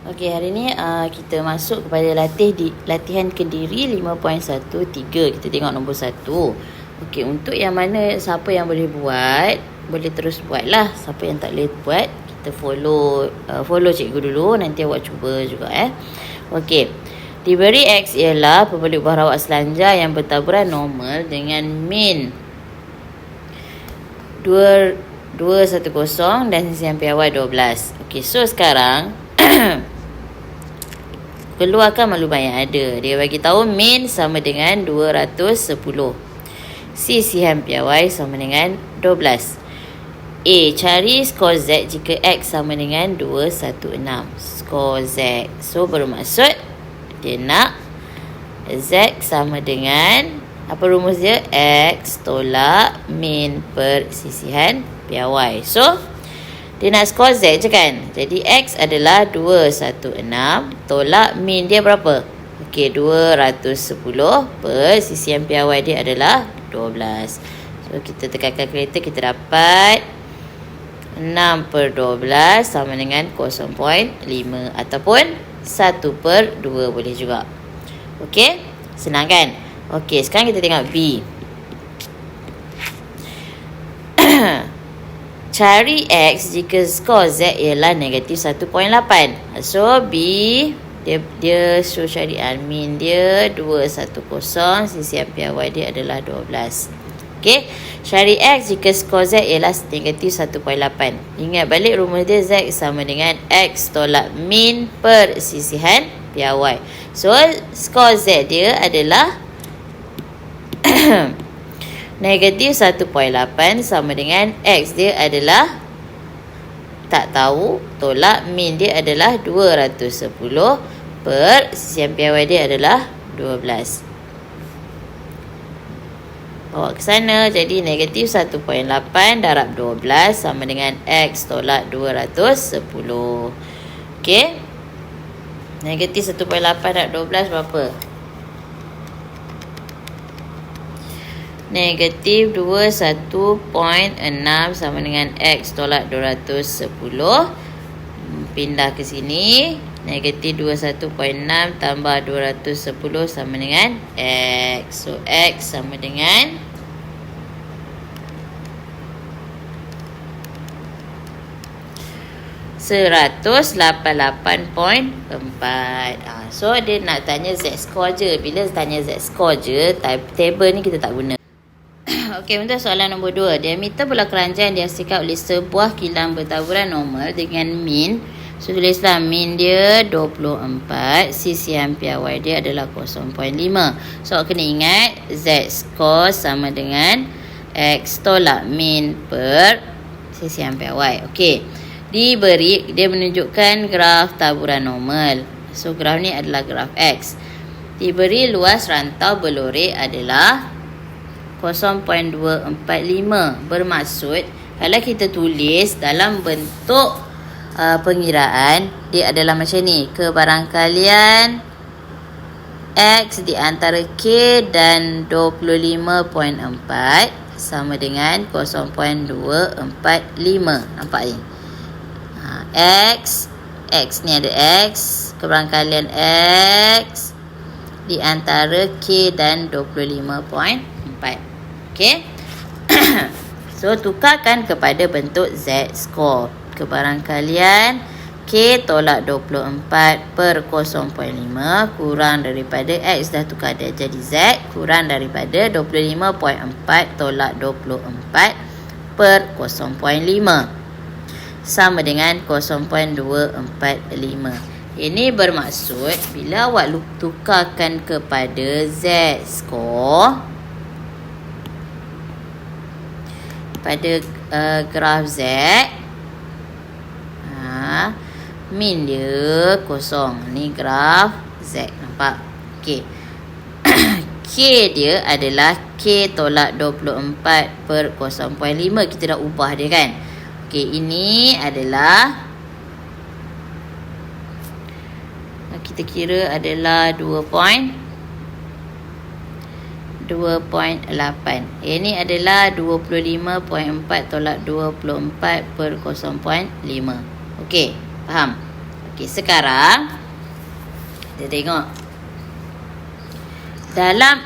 Okey, hari ni kita masuk kepada latihan Kendiri 5.13. Kita tengok nombor 1. Okey, untuk yang mana siapa yang boleh buat, boleh terus buatlah. Siapa yang tak boleh buat, kita follow cikgu dulu, nanti awak cuba juga Okey. Diberi X ialah pembalik buah rawak selanjar yang bertaburan normal dengan min 210 dan sisian piawai 12. Okey, so sekarang keluarkan maklumat yang ada. Dia bagi tahu min sama dengan 210. Sisihan piawai sama dengan 12. A. Cari skor Z jika X sama dengan 216. Skor Z. So bermaksud dia nak Z sama dengan, apa rumus dia? X tolak min per sisihan piawai. So dia nak skor Z je kan. Jadi X adalah 216 tolak min dia berapa? Okey, 210 per sisian piawai dia adalah 12. So kita tekan kalkulator, kita dapat 6 per 12 sama dengan 0.5 ataupun 1 per 2 boleh juga. Okey, senang kan? Okey, sekarang kita tengok B. Cari X jika skor Z ialah negatif 1.8. So B, dia suruh cari min dia 210, sisian piawai dia adalah 12. Okey, cari X jika skor Z ialah negatif 1.8. Ingat balik rumus dia, Z sama dengan X tolak min per sisihan piawai. So skor Z dia adalah negatif 1.8 sama dengan X dia adalah tak tahu, tolak min dia adalah 210 per sisian piawai dia adalah 12. Bawa ke sana, jadi negatif 1.8 darab 12 sama dengan X tolak 210. Okey, negatif 1.8 darab 12 berapa? Negatif 21.6 sama dengan X tolak 210. Pindah ke sini. Negatif 21.6 tambah 210 sama dengan X. So X sama dengan 188.4. So dia nak tanya Z score je. Bila tanya Z score je, table ni kita tak guna. Okey, untuk soalan nombor 2. Diameter bola keranjang dihasilkan oleh sebuah kilang bertaburan normal dengan min. So tulislah min dia 24, sisian piawai dia adalah 0.5. So kena ingat Z score sama dengan X tolak min per sisian piawai. Okey, diberi, dia menunjukkan graf taburan normal. So graf ni adalah graf X. Diberi luas rantau berlorek adalah 0.245. Bermaksud kalau kita tulis dalam bentuk pengiraan, dia adalah macam ni. Kebarangkalian X di antara K dan 25.4 sama dengan 0.245. Nampak ni? X ni ada X, kebarangkalian X di antara K dan 25.4. Okey. So tukarkan kepada bentuk Z score. Kebarangkalian K tolak 24 per 0.5 kurang daripada X, dah tukar dia jadi Z, kurang daripada 25.4 tolak 24 per 0.5 sama dengan 0.245. Ini bermaksud bila awak tukarkan kepada Z score pada graf Z, min dia kosong. Ni graf Z, nampak? Okey. K dia adalah K tolak 24 per 0.5. Kita dah ubah dia kan. Okey, ini adalah, kita kira adalah 2.8. Ini adalah 25.4 tolak 24 per 0.5. Okey, faham? Okey, sekarang kita tengok dalam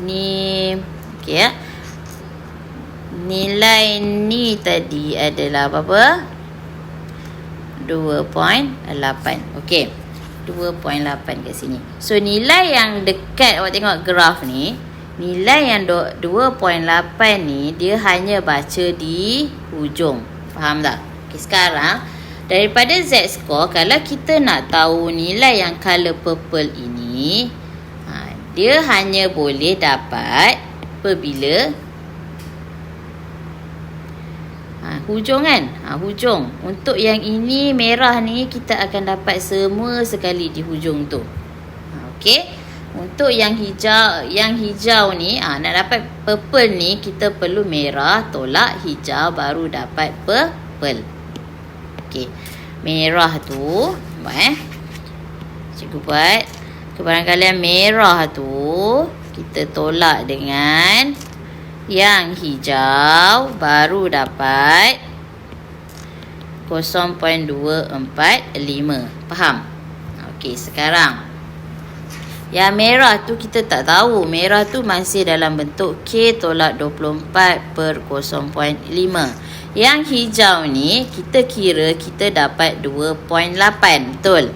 ni, okey ya. Nilai ni tadi adalah apa? 2.8. Okey. 2.8 kat sini. So nilai yang dekat, awak tengok graf ni, nilai yang 2.8 ni dia hanya baca di hujung. Faham tak? Okey, sekarang daripada Z-score, kalau kita nak tahu nilai yang color purple ini, dia hanya boleh dapat apabila hujung kan? Hujung. Untuk yang ini merah ni kita akan dapat semua sekali di hujung tu. Okey. Untuk yang hijau ni, nak dapat purple ni kita perlu merah tolak hijau baru dapat purple. Okey. Merah tu, nampak cikgu buat. Barangkali merah tu kita tolak dengan yang hijau baru dapat 0.245. Faham? Okey, sekarang yang merah tu kita tak tahu. Merah tu masih dalam bentuk K tolak 24 per 0.5. Yang hijau ni kita kira kita dapat 2.8. Betul?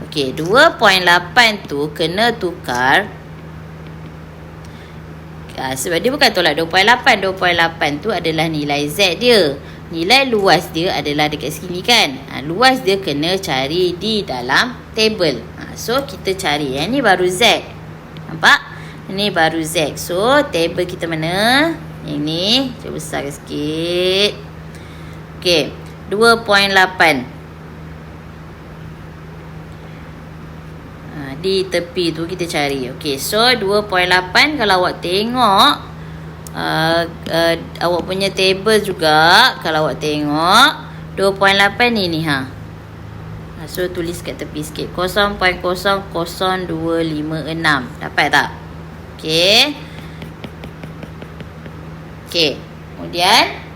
Okey, 2.8 tu kena tukar. Sebab dia bukan tolak 2.8. 2.8 tu adalah nilai Z dia. Nilai luas dia adalah dekat sini kan. Luas dia kena cari di dalam table. So kita cari. Yang ni baru Z. Nampak? Ini baru Z. So table kita mana? Yang ni. Cuba besarkan sikit. Okey. 2.8. Di tepi tu kita cari. Okey, so 2.8 kalau awak tengok awak punya table juga, kalau awak tengok 2.8 ni so tulis kat tepi sikit 0.00256. Dapat tak? Okey. Okey. Kemudian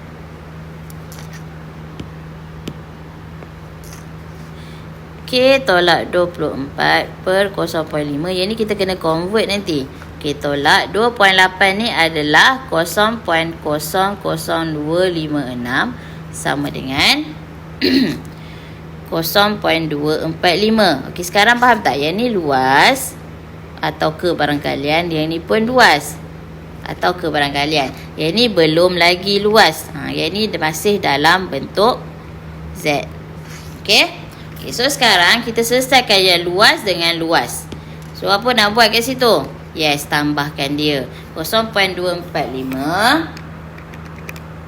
K tolak 24 per 0.5. Yang ni kita kena convert nanti. K tolak 2.8 ni adalah 0.00256 sama dengan 0.245. Okey, sekarang faham tak? Yang ni luas atau ke barangkalian yang ni pun luas atau ke barangkalian. Yang ni belum lagi luas. Yang ni masih dalam bentuk Z. Okey? Okay, so sekarang kita selesaikan yang luas dengan luas. So apa nak buat kat situ? Yes, tambahkan dia. 0.245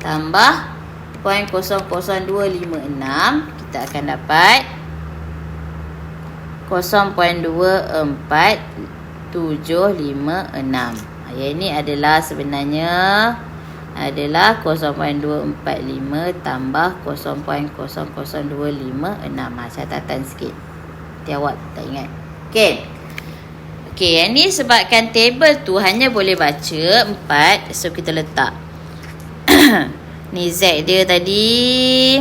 tambah 0.00256. Kita akan dapat 0.24756. Yang ini adalah sebenarnya adalah 0.245 tambah 0.00256. Catatan sikit. Nanti awak tak ingat. Okey. Okey, yang ni sebabkan table tu hanya boleh baca 4. So kita letak. Ni Z dia tadi.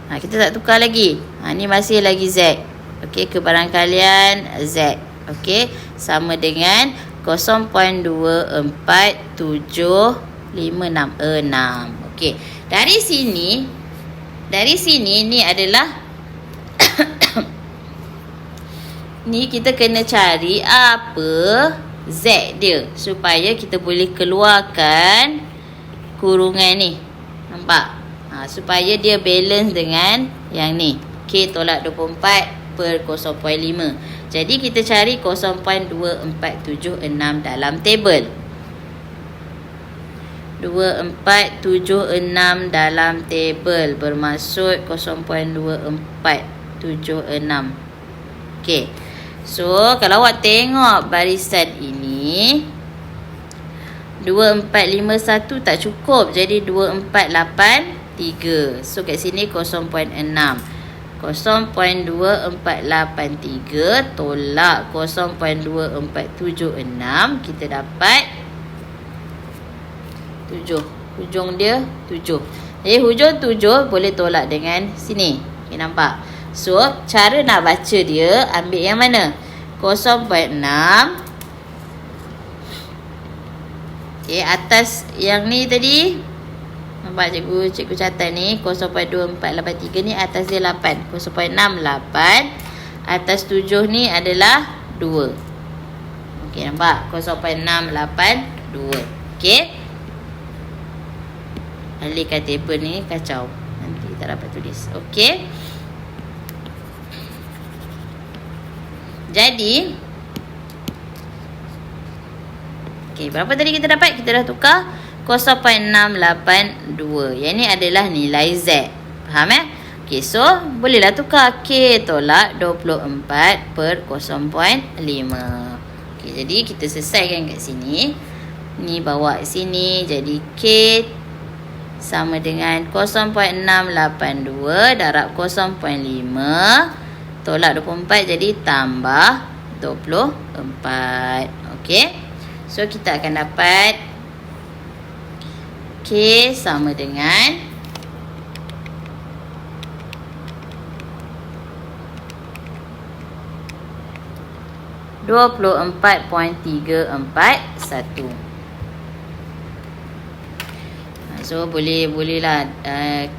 Kita tak tukar lagi. Ni masih lagi Z. Okey, kebarangkalian Z. Okey, sama dengan 0.24756. Okey. Dari sini ni adalah ni kita kena cari apa Z dia supaya kita boleh keluarkan kurungan ni. Nampak? Supaya dia balance dengan yang ni. K tolak 24 per 0.5. Jadi kita cari 0.2476 dalam table. 2476 dalam table bermaksud 0.2476. Okey. So kalau awak tengok barisan ini 2451 tak cukup. Jadi 2483. So kat sini 0.6. 0.2483 tolak 0.2476 kita dapat 7. Hujung dia 7. hujung 7 boleh tolak dengan sini. Okay, nampak? So, cara nak baca dia, ambil yang mana? 0.6. Okay, atas yang ni tadi. Nampak cikgu catat ni. 0.2483 ni atas dia 8. 0.68. Atas 7 ni adalah 2. Okay, nampak? 0.682. Okay. Alihkan table ni kacau. Nanti tak dapat tulis. Okay. Jadi, okay, berapa tadi kita dapat? Kita dah tukar 0.682. Yang ni adalah nilai Z. Faham Okay, so bolehlah tukar K tolak 24 per 0.5. Okay, jadi kita selesaikan kat sini. Ni bawa sini. Jadi K sama dengan 0.682 darab 0.5 tolak 24 jadi tambah 24. Okey. So kita akan dapat K sama dengan 24.341. So bolehlah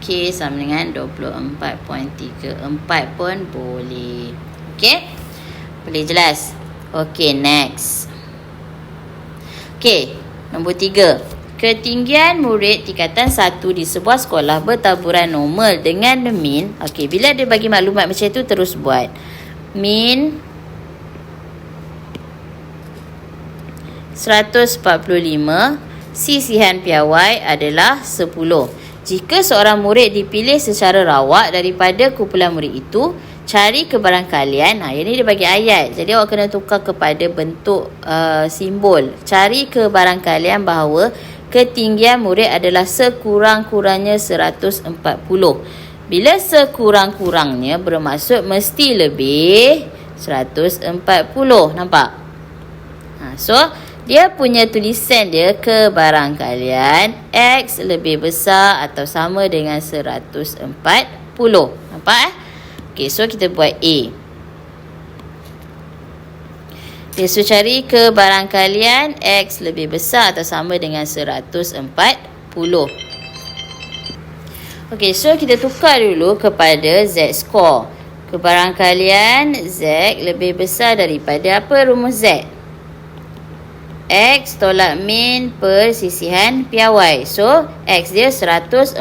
K sama dengan 24.34 pun boleh. Okey? Boleh jelas? Okey, next. Okey, nombor 3. Ketinggian murid tingkatan 1 di sebuah sekolah bertaburan normal dengan mean. Okey, bila dia bagi maklumat macam tu terus buat. Mean 145, sisihan piawai adalah 10. Jika seorang murid dipilih secara rawak daripada kumpulan murid itu, cari kebarangkalian. Yang ni dia bagi ayat. Jadi awak kena tukar kepada bentuk simbol. Cari kebarangkalian bahawa ketinggian murid adalah sekurang-kurangnya 140. Bila sekurang-kurangnya bermaksud mesti lebih 140. Nampak? So, dia punya tulisan dia kebarangkalian X lebih besar atau sama dengan 140. Nampak Okay, so kita buat A. Okay, so cari kebarangkalian X lebih besar atau sama dengan 140. Okay, so kita tukar dulu kepada Z-score. Kebarangkalian Z lebih besar daripada apa rumus Z? X tolak min per sisihan piawai. So, X dia 140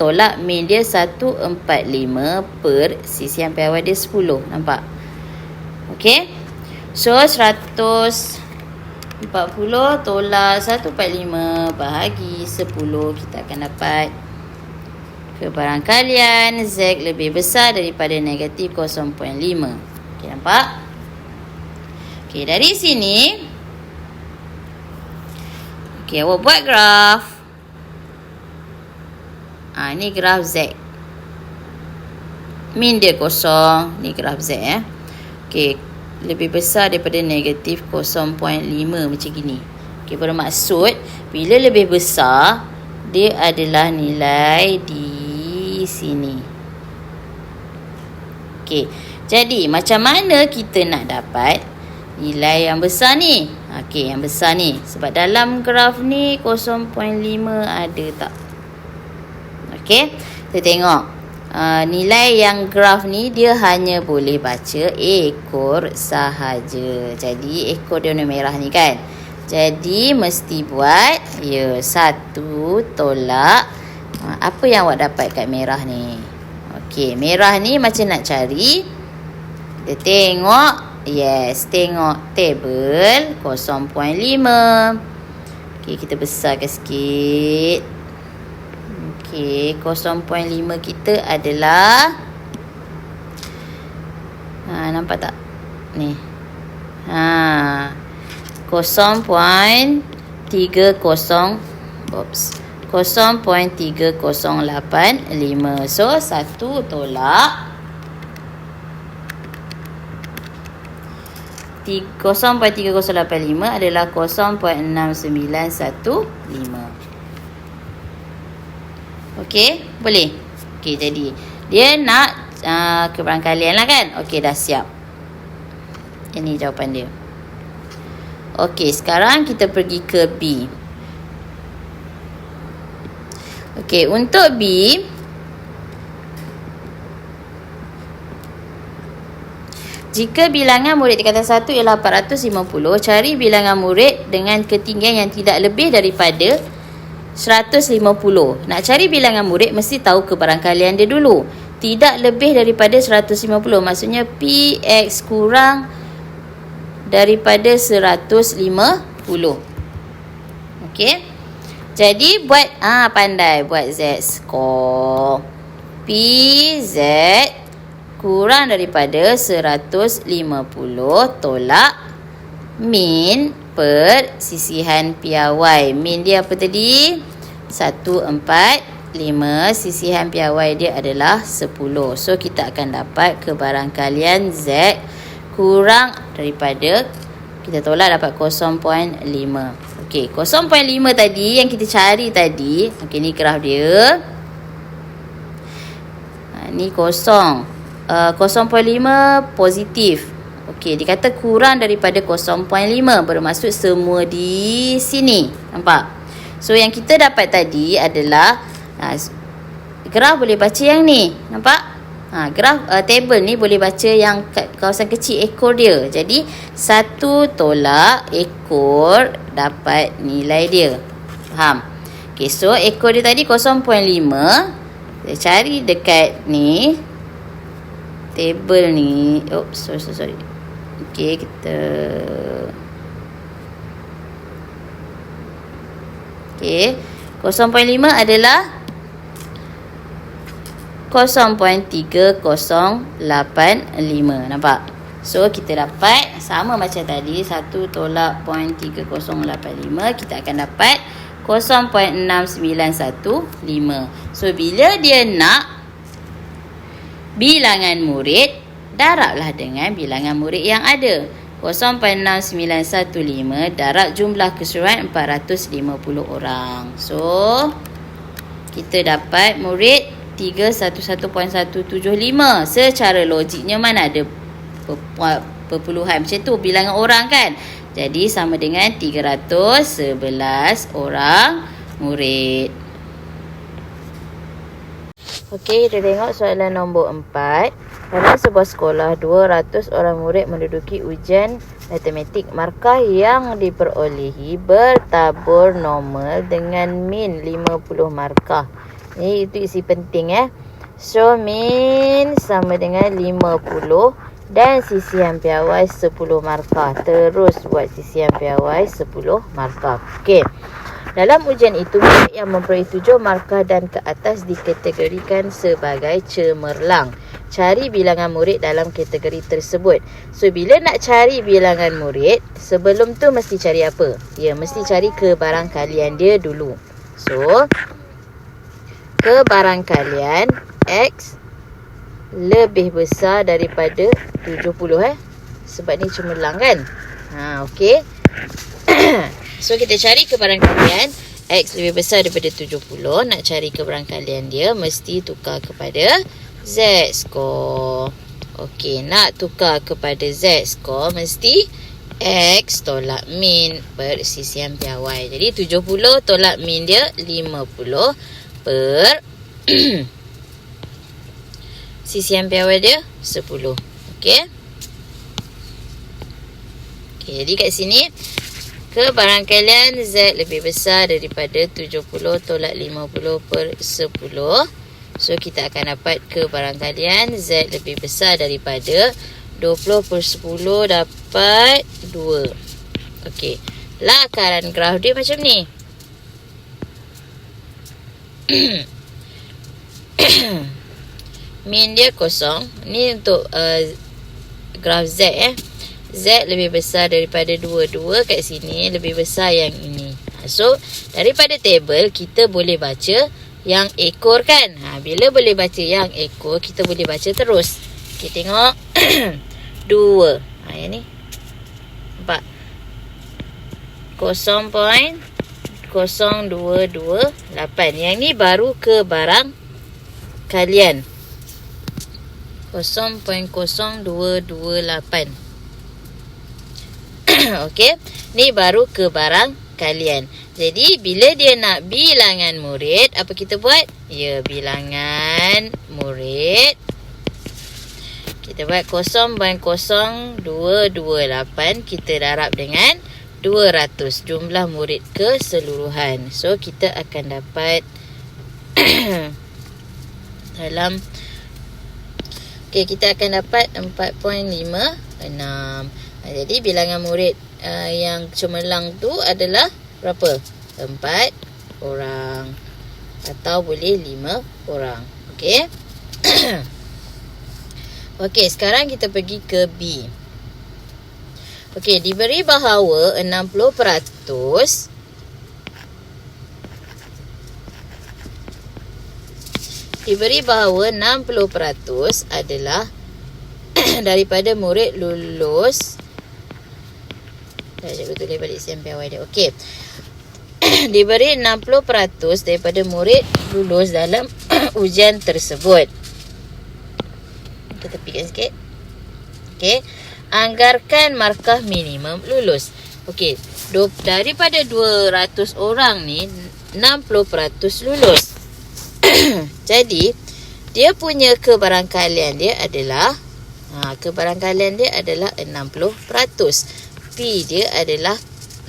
tolak min dia 145 per sisihan piawai dia 10. Nampak? Okay. So, 140 tolak 145 bahagi 10. Kita akan dapat kebarangkalian Z lebih besar daripada negatif 0.5. Okay, nampak? Okay, dari sini okay, awak buat graf. Ni graf Z. Min dia kosong. Ni graf Z Okay, lebih besar daripada negatif 0.5 macam gini. Okay, bermaksud bila lebih besar, dia adalah nilai di sini. Okay, jadi macam mana kita nak dapat nilai yang besar ni? Okey, yang besar ni. Sebab dalam graf ni 0.5 ada tak? Okey, kita tengok. Nilai yang graf ni dia hanya boleh baca ekor sahaja. Jadi ekor dia warna merah ni kan. Jadi mesti buat 1 tolak apa yang awak dapat kat merah ni. Okey, merah ni macam nak cari. Kita tengok. Yes, tengok table 0.5. Okay, kita besarkan sikit. Okay, 0.5 kita adalah nampak tak? Ni 0.30 0.3085. So 1 tolak 0.3085 adalah 0.6915. Okey, boleh? Okey, jadi dia nak kebarangkalian lah kan? Okey, dah siap. Ini jawapan dia. Okey, sekarang kita pergi ke B. Okey, untuk B, jika bilangan murid tingkatan 1 ialah 450, cari bilangan murid dengan ketinggian yang tidak lebih daripada 150. Nak cari bilangan murid mesti tahu kebarangkalian dia dulu. Tidak lebih daripada 150. Maksudnya PX kurang daripada 150. Okey. Jadi buat pandai buat Z score. PZ kurang daripada 150 tolak min per sisihan piawai. Min dia apa tadi? 145. Sisihan piawai dia adalah 10. So kita akan dapat kebarangkalian Z kurang daripada, kita tolak dapat 0.5. Okey, 0.5 tadi yang kita cari tadi. Okey, ni graf dia. Ni kosong. 0.5 positif. Okey, dikata kurang daripada 0.5 bermaksud semua di sini. Nampak? So yang kita dapat tadi adalah graf boleh baca yang ni. Nampak? Graf table ni boleh baca yang kawasan kecil ekor dia. Jadi 1 tolak ekor dapat nilai dia. Faham? Okey, so ekor dia tadi 0.5. Saya cari dekat ni table ni. Sorry. Okey, kita okey, 0.5 adalah 0.3085. Nampak? So kita dapat sama macam tadi, 1 tolak 0.3085, kita akan dapat 0.6915. So bila dia nak bilangan murid, darablah dengan bilangan murid yang ada. 0.6915 darab jumlah keseluruhan 450 orang. So kita dapat murid 311.175. Secara logiknya mana ada perpuluhan macam tu, bilangan orang kan. Jadi sama dengan 311 orang murid. Okey, kita tengok soalan nombor 4. Dalam sebuah sekolah, 200 orang murid menduduki ujian matematik. Markah yang diperolehi bertabur normal dengan min 50 markah. Ini itu isi penting So min sama dengan 50 dan sisihan piawai 10 markah. Terus buat sisihan piawai 10 markah. Okey. Dalam ujian itu, murid yang memperoleh 7 markah dan ke atas dikategorikan sebagai cemerlang. Cari bilangan murid dalam kategori tersebut. So, bila nak cari bilangan murid, sebelum tu mesti cari apa? Ya, mesti cari kebarangkalian dia dulu. So, kebarangkalian X lebih besar daripada 70 sebab ni cemerlang kan? Okey. So kita cari kebarangkalian X lebih besar daripada 70. Nak cari kebarangkalian dia mesti tukar kepada Z score. Okey, nak tukar kepada Z score mesti X tolak min per sisihan piawai. Jadi 70 tolak min dia 50 per sisihan piawai dia 10. Okey. Okey, jadi kat sini kebarangkalian Z lebih besar daripada 70 tolak 50 per 10. So, kita akan dapat kebarangkalian Z lebih besar daripada 20 per 10 dapat 2. Okey. Lakaran graf dia macam ni. Min dia kosong. Ni untuk graf Z Z lebih besar daripada 2. 2 kat sini lebih besar yang ini. So, daripada table kita boleh baca yang ekor kan. Bila boleh baca yang ekor, kita boleh baca terus. Kita tengok 2. Yang ni. Nampak? 0.2 0.0228. Yang ni baru ke barang kalian. 0.0228. Okey, ni baru ke barang kalian. Jadi bila dia nak bilangan murid, apa kita buat? Ya, bilangan murid. Kita buat 0.0228, kita darab dengan 200 jumlah murid keseluruhan. So kita akan dapat dalam kita akan dapat 4.56. Jadi bilangan murid yang cemerlang tu adalah berapa? 4 orang atau boleh 5 orang. Okey. Okey, sekarang kita pergi ke B. Okey, diberi bahawa 60% adalah daripada murid lulus. Saya tulis balik sampai awal dia. Okey. Diberi 60% daripada murid lulus dalam ujian tersebut. Kita tepikan sikit. Okey. Anggarkan markah minimum lulus. Okey. Daripada 200 orang ni, 60% lulus. Jadi, dia punya kebarangkalian dia adalah 60%. P dia adalah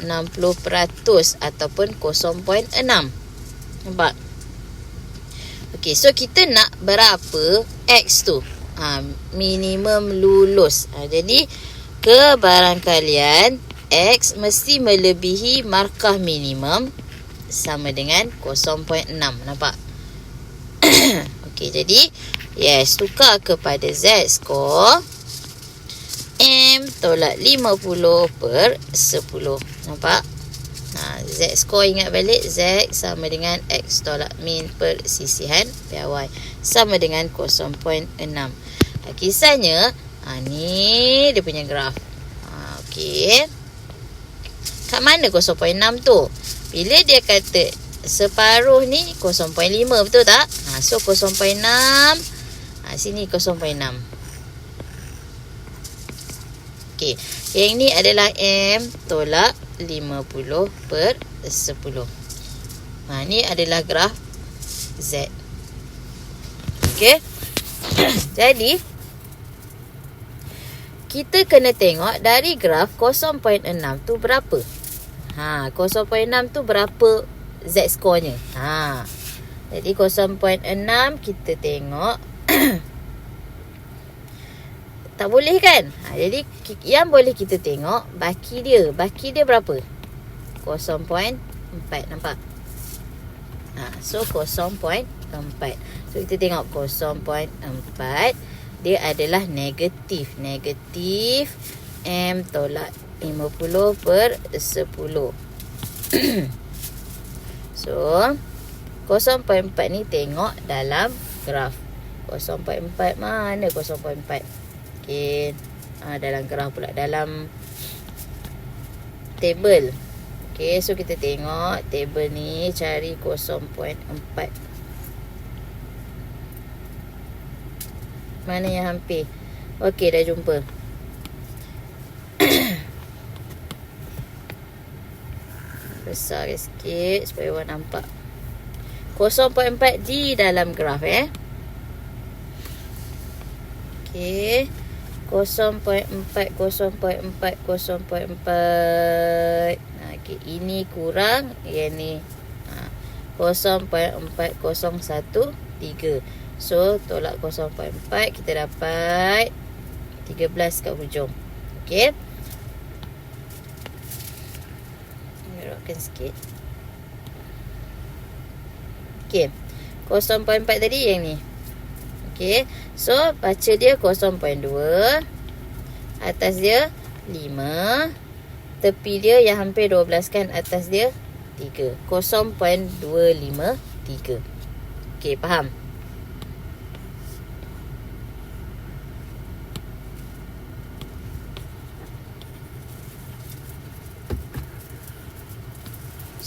60% ataupun 0.6. Nampak? Okey, so kita nak berapa X tu? Minimum lulus. Jadi, kebarangkalian X mesti melebihi markah minimum sama dengan 0.6. Nampak? Okey, jadi yes, tukar kepada Z score M tolak 50/10. Nampak? Z score ingat balik. Z sama dengan X tolak min per sisihan PY sama dengan 0.6. Kisahnya ni dia punya graf. Okey. Kat mana 0.6 tu? Bila dia kata separuh ni 0.5, betul tak? So 0.6. Sini 0.6. Okey. Yang ni adalah M tolak 50/10. Ni adalah graf Z. Okey. Jadi kita kena tengok dari graf 0.6 tu berapa. 0.6 tu berapa Z skornya. Jadi 0.6 kita tengok tak boleh kan? Jadi yang boleh kita tengok baki dia. Baki dia berapa? 0.4. Nampak? So 0.4. So kita tengok 0.4 dia adalah negatif. Negatif M tolak 50/10. So 0.4 ni tengok dalam graf. 0.4 mana 0.4? Okey. Dalam graf pula, dalam table. Okey, so kita tengok table ni, cari 0.4. Mana yang hampir? Okey, dah jumpa. Besar sikit supaya awak nampak. 0.4 di dalam graf Okey. 0.4. Okey, ini kurang yang ni. 0.4013. So tolak 0.4, kita dapat 13 kat hujung. Okey. Merokkan sikit. Okey. 0.4 tadi yang ni. Okey. So baca dia 0.2. Atas dia 5. Tepi dia yang hampir 12 kan, atas dia 3. 0.253. Okey, faham?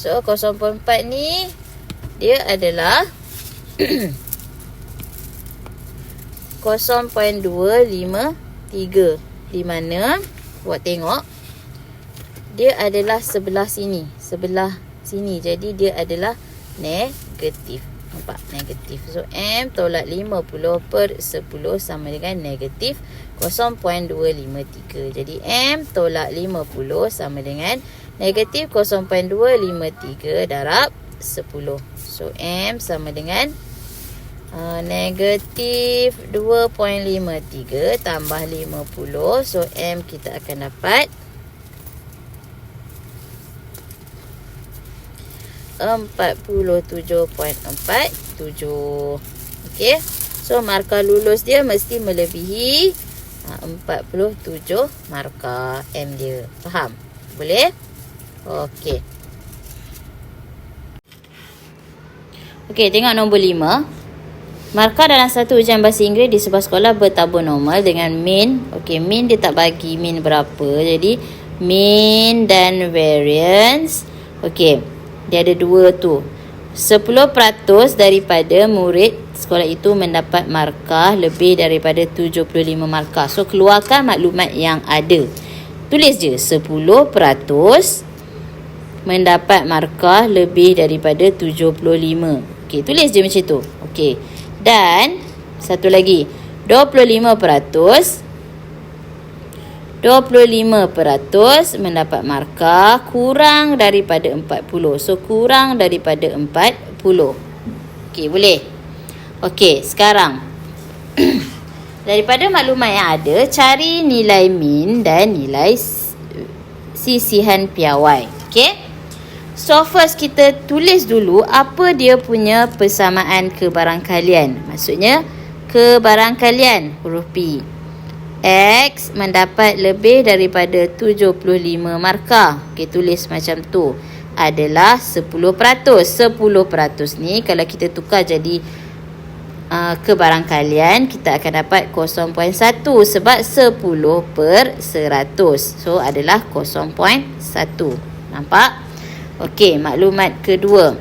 So 0.4 ni dia adalah 0.253, di mana buat tengok dia adalah sebelah sini. Jadi dia adalah negatif. Nampak? Negatif. So M tolak 50 per 10 sama dengan negatif 0.253. Jadi M tolak 50 sama dengan negatif 0.253 darab 10. So M sama dengan negatif 2.53 tambah 50. So M kita akan dapat 47.47. Okey. So markah lulus dia mesti melebihi 47 markah M dia. Faham? Boleh? Okey. Okey, tengok nombor 5. Markah dalam satu ujian bahasa Inggeris di sebuah sekolah bertabur normal dengan mean. Okey, mean dia tak bagi mean berapa. Jadi mean dan variance. Okey, dia ada dua tu. 10% daripada murid sekolah itu mendapat markah lebih daripada 75 markah. So keluarkan maklumat yang ada. Tulis je 10% mendapat markah lebih daripada 75. Okey, tulis je macam tu. Okey. Dan satu lagi, 25% mendapat markah kurang daripada 40. So kurang daripada 40. Okey, boleh? Okey, sekarang daripada maklumat yang ada, cari nilai min dan nilai sisihan piawai. Okey? So first kita tulis dulu apa dia punya persamaan kebarangkalian. Maksudnya kebarangkalian huruf P. X mendapat lebih daripada 75 markah. Okey, tulis macam tu. Adalah 10%. 10% ni kalau kita tukar jadi kebarangkalian, kita akan dapat 0.1 sebab 10 per 100. So adalah 0.1. Nampak? Okey, maklumat kedua.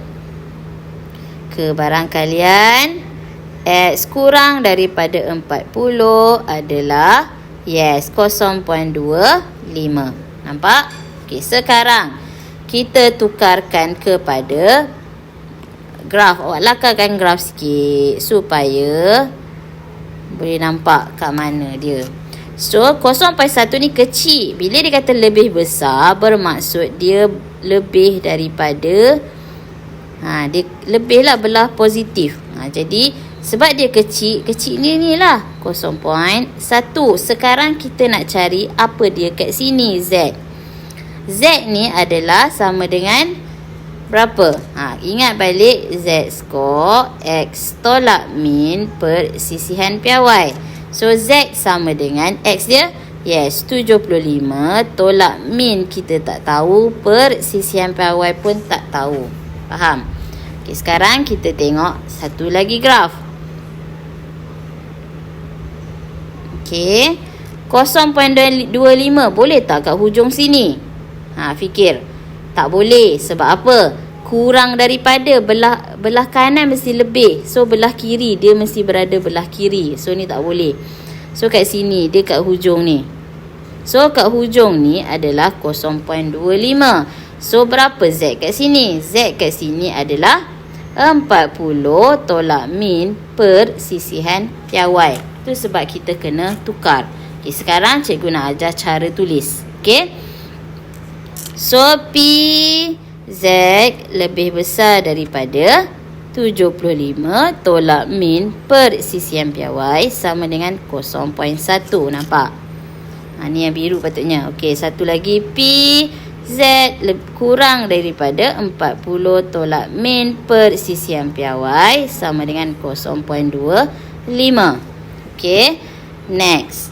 Kebarangkalian X kurang daripada 40 adalah 0.25. Nampak? Okey, sekarang kita tukarkan kepada graf. Awak lakarkan graf sikit supaya boleh nampak kat mana dia. So 0.1 ni kecil. Bila dia kata lebih besar, bermaksud dia lebih daripada dia lebih lah belah positif. Jadi sebab dia kecil ni lah 0.1. Sekarang kita nak cari apa dia kat sini, Z. Z ni adalah sama dengan berapa? Ingat balik Z score X tolak min per sisihan piawai. So Z sama dengan X dia 75 tolak min kita tak tahu per sisihan piawai pun tak tahu. Faham? Okey, sekarang kita tengok satu lagi graf. Okey, 0.25 boleh tak kat hujung sini? Fikir. Tak boleh. Sebab apa? Kurang daripada belah kanan mesti lebih. So belah kiri dia mesti berada belah kiri. So ni tak boleh. So kat sini dia kat hujung ni. So kat hujung ni adalah 0.25. So berapa Z kat sini? Z kat sini adalah 40 tolak min per sisihan piawai. Itu sebab kita kena tukar. Okay, sekarang cikgu nak ajar cara tulis. Okay. So P Z lebih besar daripada 75 tolak min per sisihan piawai sama dengan 0.1. Nampak? Ni yang biru patutnya. Okey, satu lagi P Z kurang daripada 40 tolak min per sisihan piawai sama dengan 0.25. Okey, next.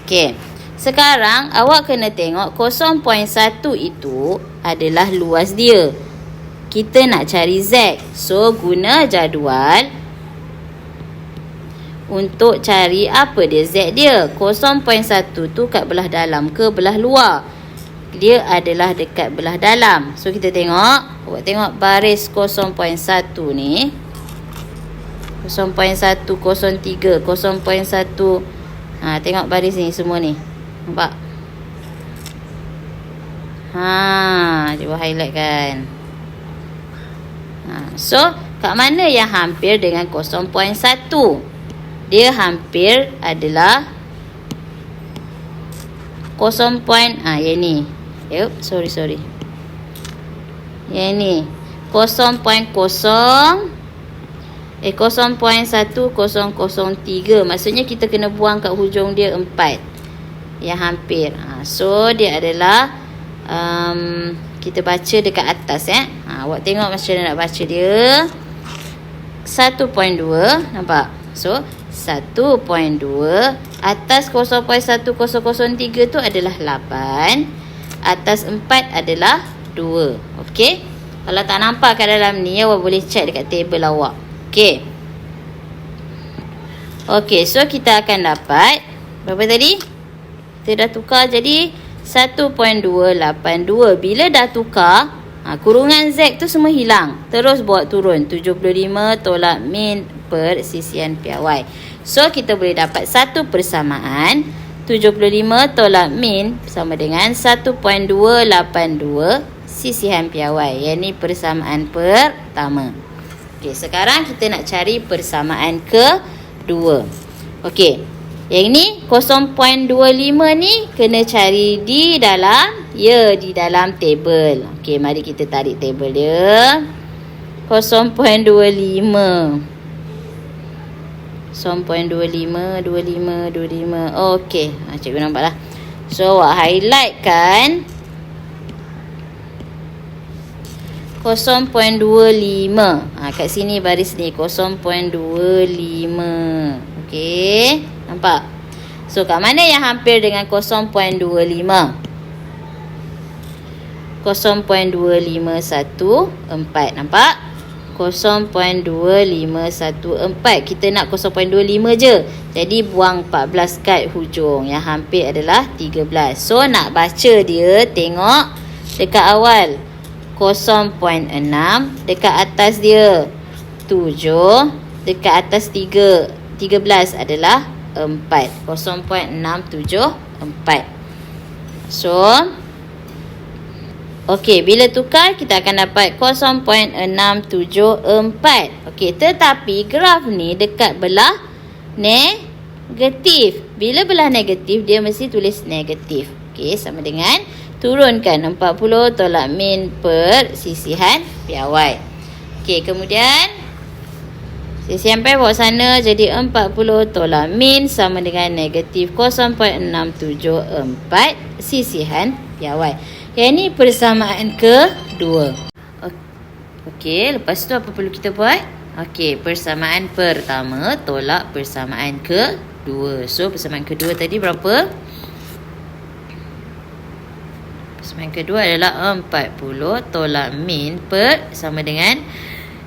Okey, sekarang awak kena tengok 0.1 itu adalah luas dia. Kita nak cari Z. So guna jadual untuk cari apa dia Z dia. 0.1 tu kat belah dalam ke belah luar? dia adalah dekat belah dalam. So kita tengok, buat tengok baris 0.1 ni. 0.1, 0.3, 0.1. Tengok baris ni semua ni. Nampak? Cuba highlight kan. So, kat mana yang hampir dengan 0.1? Dia hampir adalah 0. Yang ni. Sorry. Yang ni 0.0 0.1003. Maksudnya kita kena buang kat hujung dia 4. Yang hampir. So dia adalah kita baca dekat atas awak tengok macam mana nak baca dia. 1.2. Nampak? So 1.2 atas 0.1003 tu adalah 8. Atas 4 adalah 2. Okey. Kalau tak nampak kat dalam ni, awak boleh check dekat table awak. Okey. Okey, so kita akan dapat berapa tadi? Kita dah tukar jadi 1.282. Bila dah tukar, kurungan Z tu semua hilang. Terus buat turun 75 tolak min per sisihan piawai. So kita boleh dapat satu persamaan 75 tolak min sama dengan 1.282 sisihan piawai. Yang ni persamaan pertama. Okey, sekarang kita nak cari persamaan kedua. Okey. Yang ni 0.25 ni kena cari di dalam di dalam table. Okey, mari kita tarik table dia. 0.25. 0.25. Okey, cikgu nampak lah. So, awak highlight kan 0.25. Kat sini baris ni 0.25. Okey, nampak? So, kat mana yang hampir dengan 0.25? 0.2514. Nampak? 0.2514. Kita nak 0.25 je. Jadi buang 14 kat hujung. Yang hampir adalah 13. So nak baca dia, tengok dekat awal 0.6, dekat atas dia 7, dekat atas 13 adalah 4. 0.674. So okey, bila tukar kita akan dapat 0.674. Okey, tetapi graf ni dekat belah negatif. Bila belah negatif, dia mesti tulis negatif. Okey, sama dengan turunkan 40 tolak min per sisihan piawai. Okey, kemudian sisihan piawai bawa sana jadi 40 tolak min sama dengan negatif 0.674 sisihan piawai. Yang ni persamaan kedua. Okey, lepas tu apa perlu kita buat? Okey, persamaan pertama tolak persamaan kedua. So, persamaan kedua tadi berapa? Persamaan kedua adalah 40 tolak min per sama dengan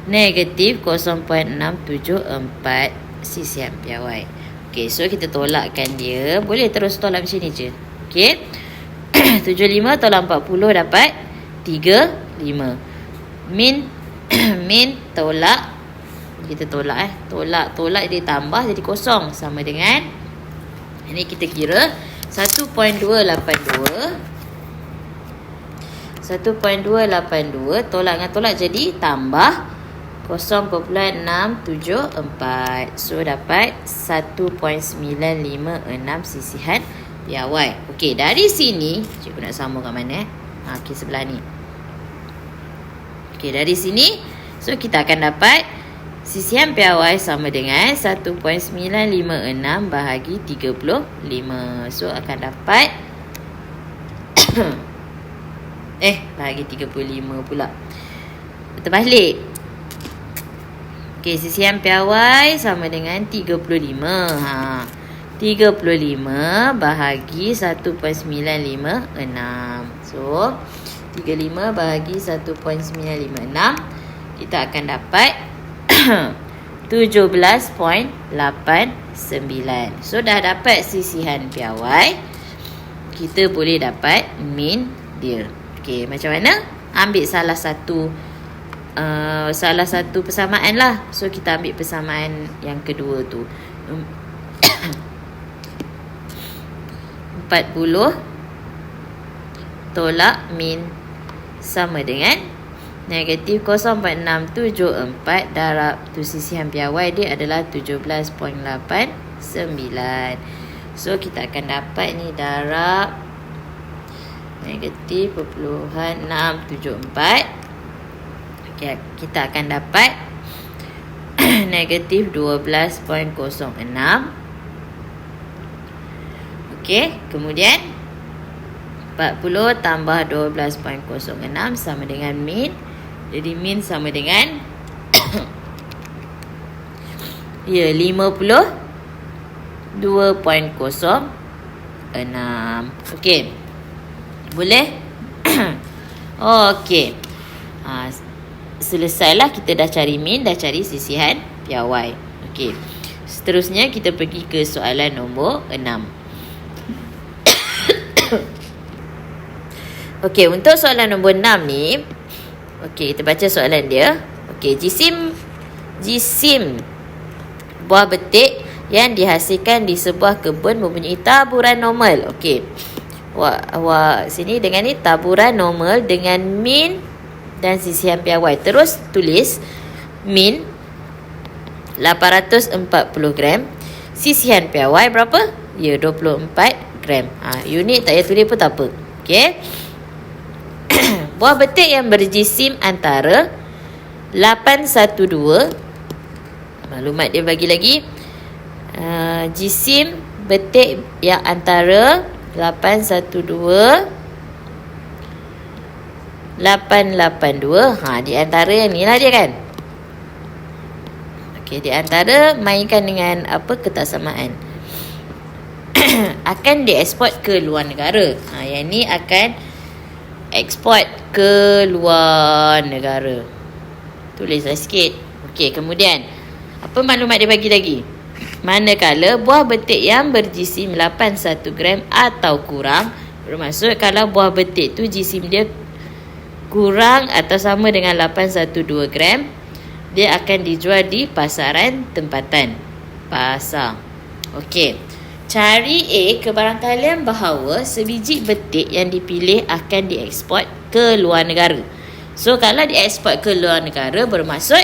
negatif 0.674 sisihan piawai. Okey, so kita tolakkan dia. Boleh terus tolak macam ni je. Okey. 75 tolak 40 dapat 35. Min tolak, kita tolak tolak dia tambah jadi kosong sama dengan, ini kita kira 1.282 tolak dengan tolak jadi tambah 0.674. So dapat 1.956 sisihan piawai. Okey, dari sini cikgu nak sambung kat mana? Okey, sebelah ni. Okey, dari sini so kita akan dapat sisihan piawai sama dengan 1.956 bahagi 35. So akan dapat bahagi 35 pula. Terbalik. Okey, sisihan piawai sama dengan 35. 35 bahagi 1.956. So 35 bahagi 1.956, kita akan dapat 17.89. So dah dapat sisihan piawai, kita boleh dapat min dia. Okey, macam mana? Ambil salah satu persamaan lah. So kita ambil persamaan yang kedua tu. 40 tolak min sama dengan negatif 0.674 darab tu sisihan piawai dia adalah 17.89. So kita akan dapat ni darab negatif 0.674. Okay, kita akan dapat negatif 12.06. Okey, kemudian 40 tambah 12.06 sama dengan min. Jadi min sama dengan ya 52.06. Okey. Boleh? Okey. Selesailah, kita dah cari min, dah cari sisihan piawai. Okey. Seterusnya kita pergi ke soalan nombor 6. Okey, untuk soalan nombor 6 ni, okey, kita baca soalan dia. Okey, jisim buah betik yang dihasilkan di sebuah kebun mempunyai taburan normal. Okey. Sini dengan ni taburan normal dengan min dan sisihan piawai. Terus tulis min 840 gram. Sisihan piawai berapa? Ya, 24 gram. Unit tak payah tulis pun tak apa. Okey. Buah betik yang berjisim antara 812, maklumat dia bagi lagi, jisim betik yang antara 812 882. Di antara yang ni lah dia kan. Okey, di antara mainkan dengan apa ketaksamaan. Akan dieksport ke luar negara. Yang ni akan eksport ke luar negara. Tulislah sikit. Okey, kemudian apa maklumat dia bagi lagi? Manakala buah betik yang berjisim 81 gram atau kurang, bermaksud kalau buah betik tu jisim dia kurang atau sama dengan 812 gram, dia akan dijual di pasaran tempatan. Pasar. Okey. Cari A, kebarangkalian bahawa sebiji betik yang dipilih akan dieksport ke luar negara. So, kalau dieksport ke luar negara, bermaksud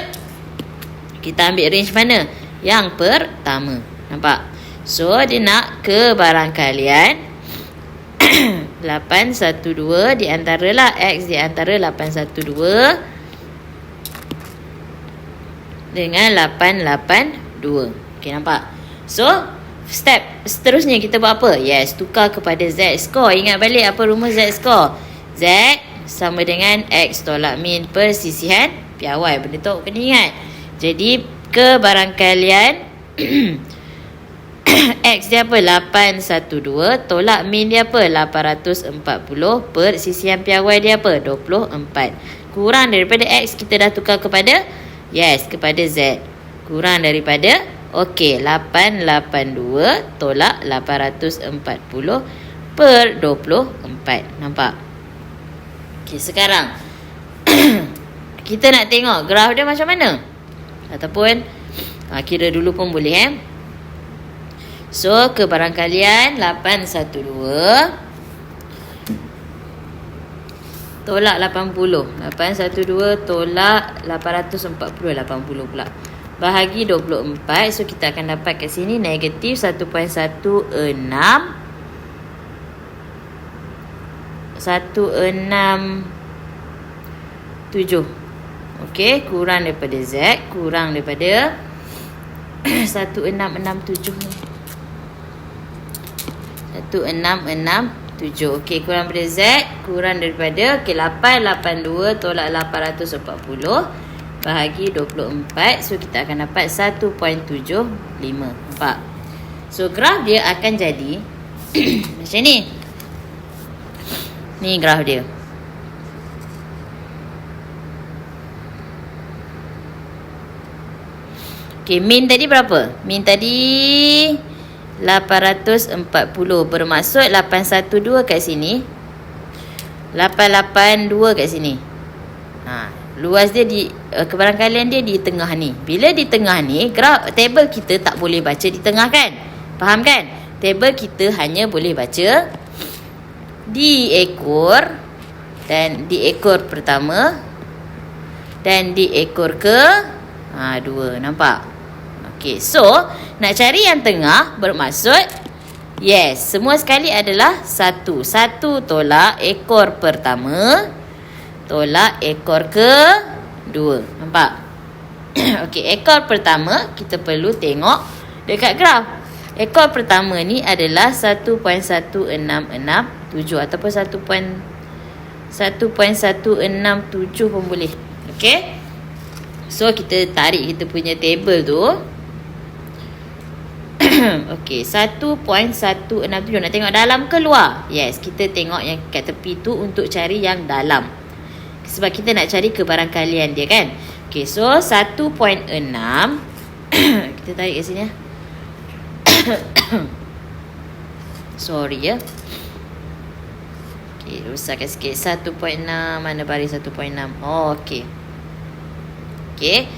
kita ambil range mana? Yang pertama. Nampak? So, dia nak kebarangkalian 812 di antaralah X di antara 812 dengan 882. Okey, nampak? So, step seterusnya kita buat apa? Yes, tukar kepada Z score. Ingat balik apa rumus Z score? Z sama dengan X tolak min per sisihan piawai. Benda tu kena ingat. Jadi kebarangkalian X dia apa? 812 tolak min dia apa? 840 per sisihan piawai dia apa? 24. Kurang daripada X kita dah tukar kepada kepada Z. Kurang daripada okey, 882 tolak 840 per 24. Nampak? Okey, sekarang kita nak tengok graf dia macam mana. Ataupun kira dulu pun boleh So, kebarangkalian 812 tolak 80. 812 tolak 840 pula. Bahagi 24. So, kita akan dapat kat sini negatif 1.16 167. Okey, kurang daripada Z, kurang daripada 1667 ni. 1667. Okey, kurang daripada Z, kurang daripada 882 tolak 840 bahagi 24. So, kita akan dapat 1.75. Nampak? So, graf dia akan jadi macam ni. Ni graf dia. Okey, min tadi berapa? Min tadi 840. Bermaksud 812 kat sini 882 kat sini. Luas dia kebarangkalian dia di tengah ni. Bila di tengah ni, table kita tak boleh baca di tengah kan? Faham kan? Table kita hanya boleh baca di ekor, dan di ekor pertama dan di ekor ke 2. Nampak? Okey, so nak cari yang tengah bermaksud yes, semua sekali adalah 1. 1 tolak ekor pertama tolak ekor ke 2. Nampak? Okey, ekor pertama kita perlu tengok dekat graf. Ekor pertama ni adalah 1.1667 ataupun 1.1667 pun boleh. Okey. So kita tarik kita punya table tu. Okey, 1.167. Nak tengok dalam ke luar? Yes, kita tengok yang kat tepi tu untuk cari yang dalam. Sebab kita nak cari kebarangkalian dia kan. Okey, so 1.6 kita tarik kat sini ya. Sorry ya. Okey, rusakkan sikit. 1.6, mana baris 1.6? Oh, okey. Okey.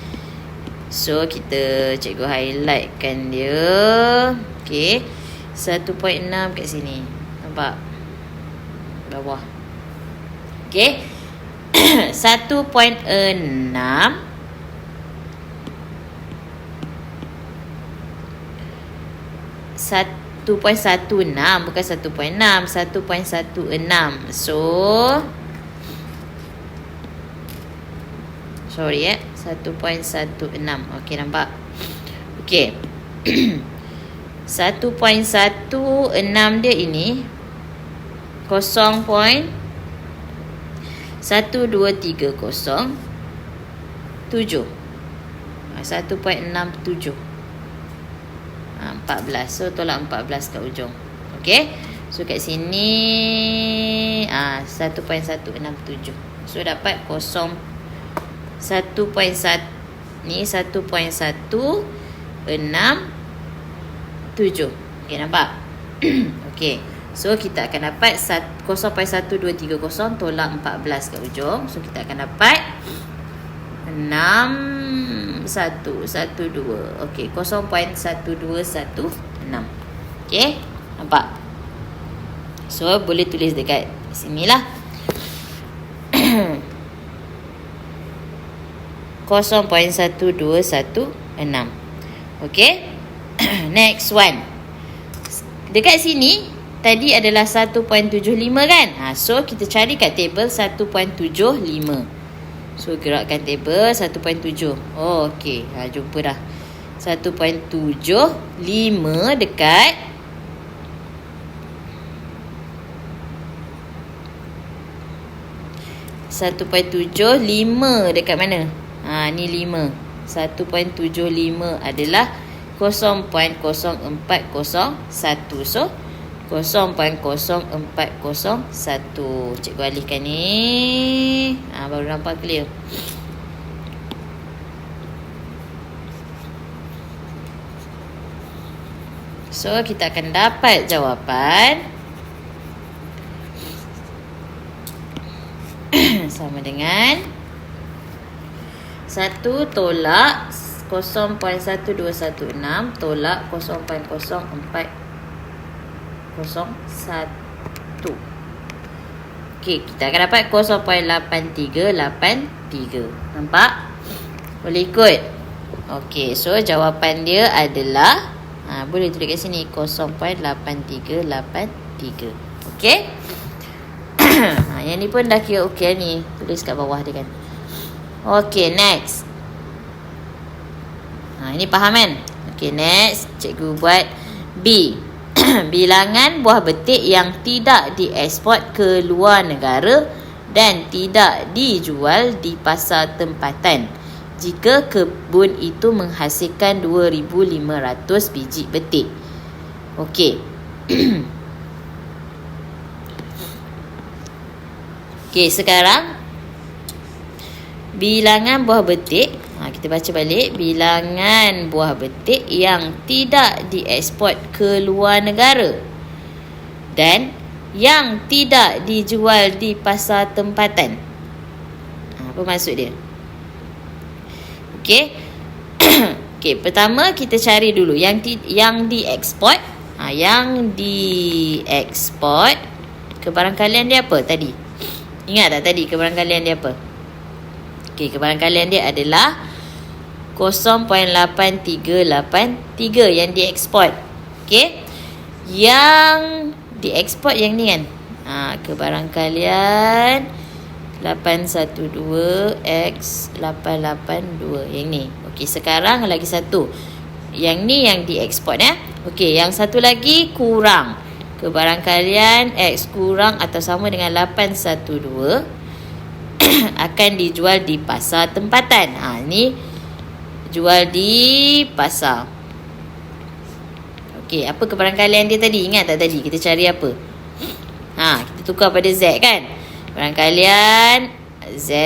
So kita cikgu highlightkan dia. Okey. 1.6 kat sini. Nampak? Bawah. Okey. 1.6 1.16 bukan 1.6, 1.16. So sorry 1.16. Okey, nampak? Okey. 1.16 dia ini 0.12307 1.67 14. So tolak 14 kat ujung. Okey. So kat sini 1.167. So dapat 1.1 ni 1.167. Okey, nampak? Okey. So kita akan dapat 0.1230 tolak 14 kat ujung. So kita akan dapat 6112. Okey, 0.1216. Okey, nampak? So boleh tulis dekat sinilah. 0.1216. Okey. Next one. Dekat sini tadi adalah 1.75 kan? So kita cari kat table 1.75. So gerakkan table 1.7. Oh, okey. Jumpa dah. 1.75 dekat 1.75 dekat mana? Ni 5. 1.75 adalah 0.0401. So 0.0401. Cikgu alihkan ni. Baru nampak clear. So kita akan dapat jawapan sama dengan 1 tolak 0.1216 tolak 0.0401. Okey, kita akan dapat 0.8383. Nampak? Boleh ikut? Okey, so jawapan dia adalah boleh tulis kat sini 0.8383. Okey? Yang ni pun dah kira okey ni. Tulis kat bawah dia kan. Okey, next. Ini faham kan? Okey, next. Cikgu buat B. Bilangan buah betik yang tidak dieksport ke luar negara dan tidak dijual di pasar tempatan jika kebun itu menghasilkan 2,500 biji betik. Okey. Okey, sekarang bilangan buah betik. Kita baca balik. Bilangan buah betik yang tidak dieksport ke luar negara dan yang tidak dijual di pasar tempatan. Apa maksud dia? Okey. Okey, pertama kita cari dulu yang dieksport. Yang dieksport kebarangkalian dia apa tadi? Ingat tak tadi kebarangkalian dia apa? Okey, kebarangkalian dia adalah 0.8383 yang dieksport. Okey. Yang dieksport yang ni kan. Kebarangkalian 812x882 yang ni. Okey, sekarang lagi satu. Yang ni yang dieksport Okey, yang satu lagi kurang. Kebarangkalian X kurang atau sama dengan 812 akan dijual di pasar tempatan. Ni jual di pasar. Okey, apa kebarangkalian dia tadi? Ingat tak tadi kita cari apa? Kita tukar pada Z kan? Kebarangkalian Z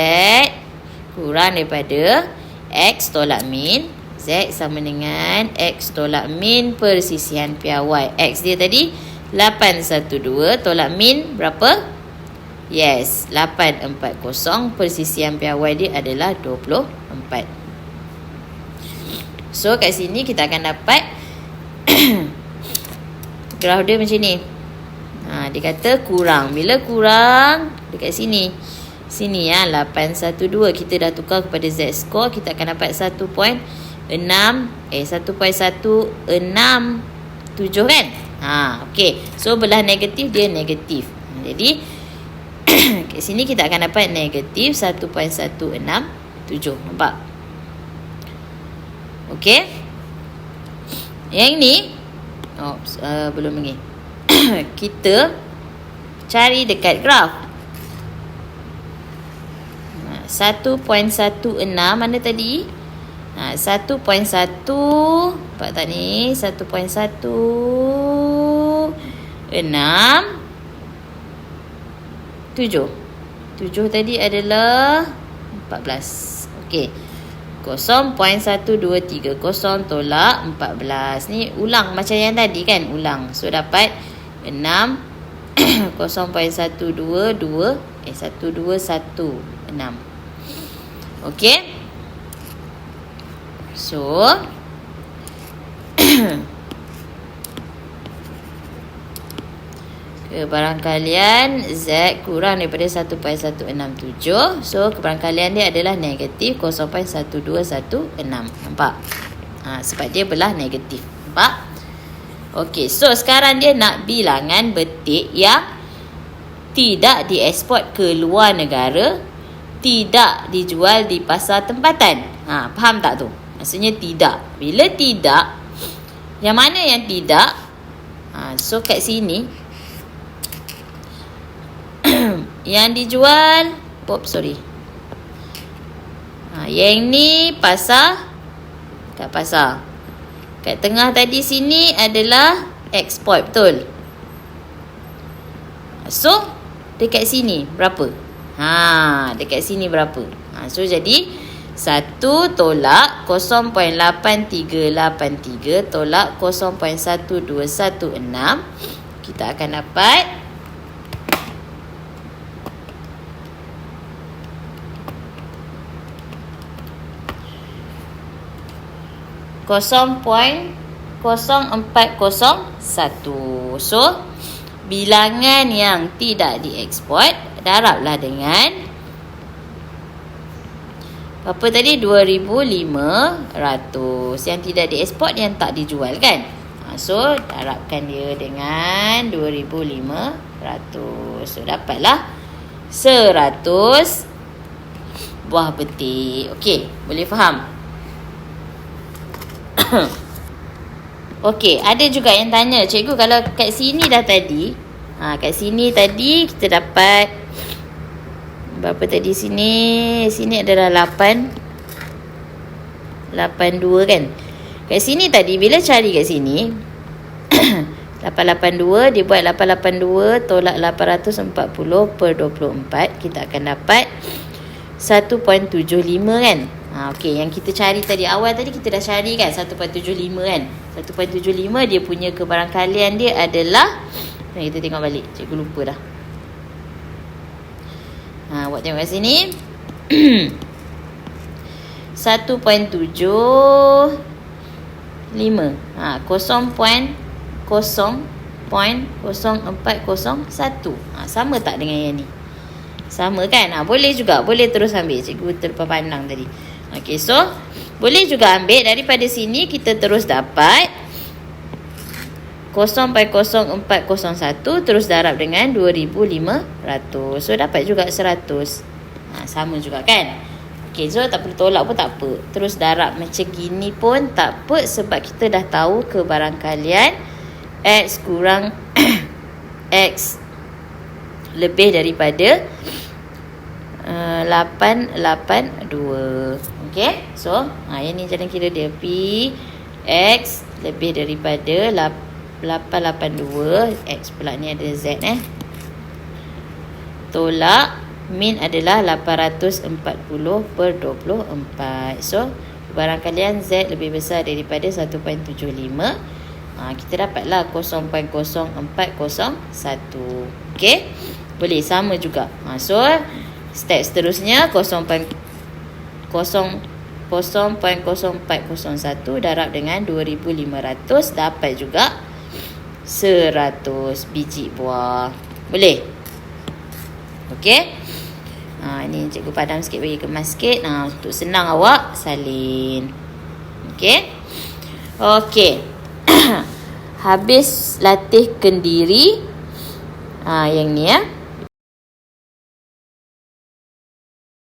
kurang daripada X tolak min. Z sama dengan X tolak min persisihan piawai. X dia tadi 812 tolak min berapa? Yes, 840. Persisihan piawai dia adalah 24. So kat sini kita akan dapat graf dia macam ni. Dia kata kurang. Bila kurang dekat sini. Sini 812 kita dah tukar kepada Z score, kita akan dapat 1.167 kan. Okey. So belah negatif dia negatif. Jadi kat sini kita akan dapat negatif 1.167. Nampak? Okey. Yang ni belum lagi. Kita cari dekat graf. 1.16 mana tadi? 1.1 nampak tak ni? 1.16 7 tadi adalah 14. Okey. 0.123 0 tolak 14. Ni ulang macam yang tadi kan? Ulang. So dapat 6 0.122 1216. Okey. So kebarangkalian Z kurang daripada 1.167. So kebarangkalian dia adalah negatif 0.1216. Nampak? Sebab dia belah negatif. Nampak? Okey, so sekarang dia nak bilangan betik yang tidak dieksport ke luar negara, tidak dijual di pasar tempatan. Faham tak tu? Maksudnya tidak. Bila tidak, yang mana yang tidak? So kat sini yang dijual, yang ni pasar, kat pasar. Kat tengah tadi sini adalah ekspor, betul? So dekat sini berapa? Dekat sini berapa? So jadi 1 tolak 0.8383 tolak 0.1216. Kita akan dapat 0.0401. So bilangan yang tidak dieksport darablah dengan apa tadi? 2,500. Yang tidak dieksport, yang tak dijual kan? So darabkan dia dengan 2,500. So dapatlah 100 buah betik. Okey, boleh faham? Okey, ada juga yang tanya, cikgu kalau kat sini dah tadi, kat sini tadi kita dapat berapa tadi sini? Sini adalah 82 kan? Kat sini tadi bila cari kat sini 882 dia buat 882 tolak 840 per 24, kita akan dapat 1.75 kan? Okey, yang kita cari tadi awal tadi kita dah cari kan 1.75 kan. 1.75 dia punya kebarangkalian dia adalah Mari kita tengok balik. Cikgu lupa dah. Buat tengok kat sini. 1.75. 0.0401. Sama tak dengan yang ni? Sama kan? Boleh juga. Boleh terus ambil. Cikgu terlepas pandang tadi. Okey, so boleh juga ambil daripada sini kita terus dapat 0.0401 terus darab dengan 2,500. So dapat juga 100. Sama juga kan? Okey, so tak perlu tolak pun tak apa. Terus darab macam gini pun tak apa sebab kita dah tahu kebarangkalian X kurang X lebih daripada 882. Okey, so yang ni jalan kira dia. P X lebih daripada 882. X pula ni ada Z tolak min adalah 840/24. So barangkalian Z lebih besar daripada 1.75. Kita dapatlah 0.0401. Okey, boleh sama juga. So step seterusnya 0.0401 darab dengan 2,500 dapat juga 100 biji buah. Boleh? Okey. Ni cikgu padam sikit, bagi kemas sikit. Untuk senang awak salin. Okey. Okey. Habis latih kendiri. Yang ni